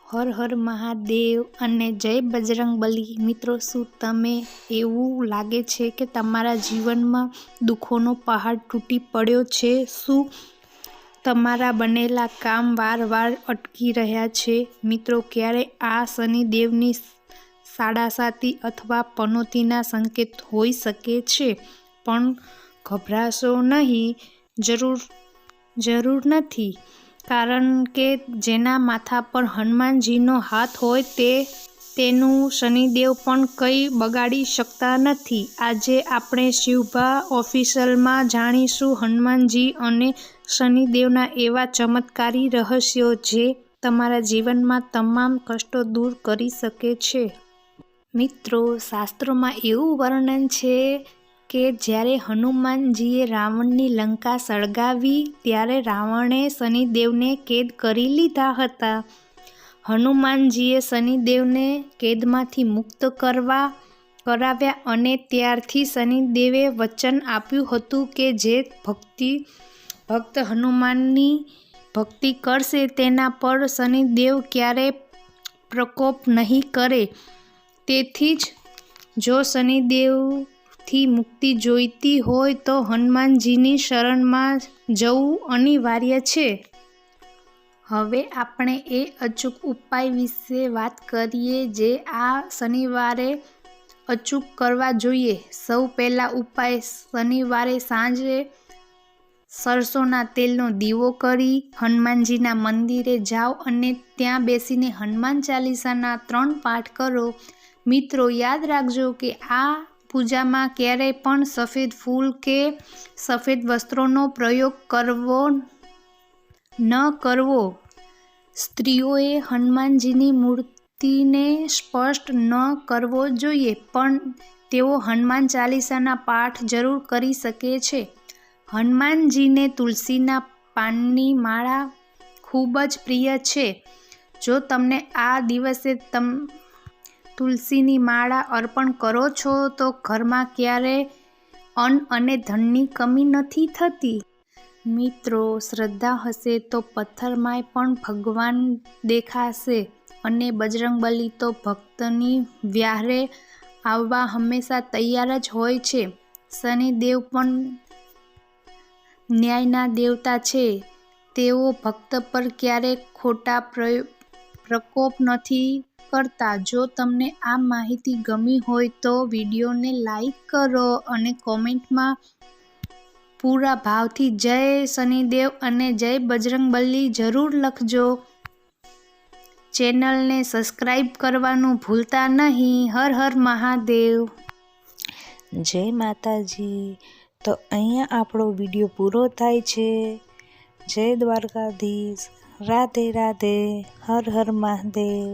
હર હર મહાદેવ અને જય બજરંગબલી। મિત્રો, શું તમે એવું લાગે છે કે તમારા જીવનમાં દુઃખોનો પહાડ તૂટી પડ્યો છે? શું તમારા બનેલા કામ વારંવાર અટકી રહ્યા છે? મિત્રો, ક્યારે આ શનિદેવની સાડાસાતી અથવા પનોતીના સંકેત હોઈ શકે છે? પણ ગભરાશો નહીં, જરૂર નથી, કારણ કે જેના માથા પર હનુમાનજીનો હાથ હોય તેનું શનિદેવ પણ કંઈ બગાડી શકતા નથી। આજે આપણે શિવભા ઓફિશિયલમાં જાણીશું હનુમાનજી અને શનિદેવના એવા ચમત્કારી રહસ્યો જે તમારા જીવનમાં તમામ કષ્ટો દૂર કરી શકે છે। મિત્રો, શાસ્ત્રોમાં એવું વર્ણન છે કે જ્યારે હનુમાનજીએ રાવણની લંકા સળગાવી ત્યારે રાવણે શનિદેવને કેદ કરી લીધા હતા। હનુમાનજીએ શનિદેવને કેદમાંથી મુક્ત કરાવ્યા અને ત્યારથી શનિદેવે વચન આપ્યું હતું કે જે ભક્ત હનુમાનની ભક્તિ કરશે તેના પર શનિદેવ ક્યારેય પ્રકોપ નહીં કરે। તેથી જ જો શનિદેવથી મુક્તિ જોઈતી હોય તો હનુમાનજીની શરણમાં જવું અનિવાર્ય છે। હવે આપણે એ અચૂક ઉપાય વિશે વાત કરીએ જે આ શનિવારે અચૂક કરવા જોઈએ। સૌ પહેલા ઉપાય, શનિવારે સાંજે સરસોના તેલનો દીવો કરી હનુમાનજીના મંદિરે જાઓ અને ત્યાં બેસીને હનુમાન ચાલીસાના 3 પાઠ કરો। મિત્રો, યાદ રાખજો કે આ પૂજામાં ક્યારેય પણ સફેદ ફૂલ કે સફેદ વસ્ત્રોનો પ્રયોગ ન કરવો। સ્ત્રીઓએ હનુમાનજીની મૂર્તિને સ્પર્શ ન કરવો જોઈએ, પણ તેઓ હનુમાન ચાલીસાના પાઠ જરૂર કરી શકે છે। હનુમાનજીને તુલસીના પાનની માળા ખૂબ જ પ્રિય છે। જો તમને આ દિવસે તુલસીની માળા અર્પણ કરો છો તો ઘરમાં ક્યારેય અન્ન અને ધનની કમી નથી થતી। મિત્રો, શ્રદ્ધા હશે તો પથ્થરમાંય પણ ભગવાન દેખાશે અને બજરંગબલી તો ભક્તની વ્હારે આવવા હંમેશા તૈયાર જ હોય છે। શનિદેવ પણ ન્યાયના દેવતા છે। તેઓ ભક્ત પર ક્યારેય ખોટા પ્રકોપ નથી કરતા। જો તમને આ માહિતી ગમી હોય તો વિડીયોને લાઈક કરો અને કોમેન્ટમાં પૂરા ભાવથી જય શનિદેવ અને જય બજરંગબલી જરૂર લખજો। ચેનલને સબસ્ક્રાઈબ કરવાનું ભૂલતા નહીં। હર હર મહાદેવ। જય માતાજી। તો અહીંયા આપણો વિડીયો પૂરો થાય છે। જય દ્વારકાધીશ। રાધે રાધે। હર હર મહાદેવ।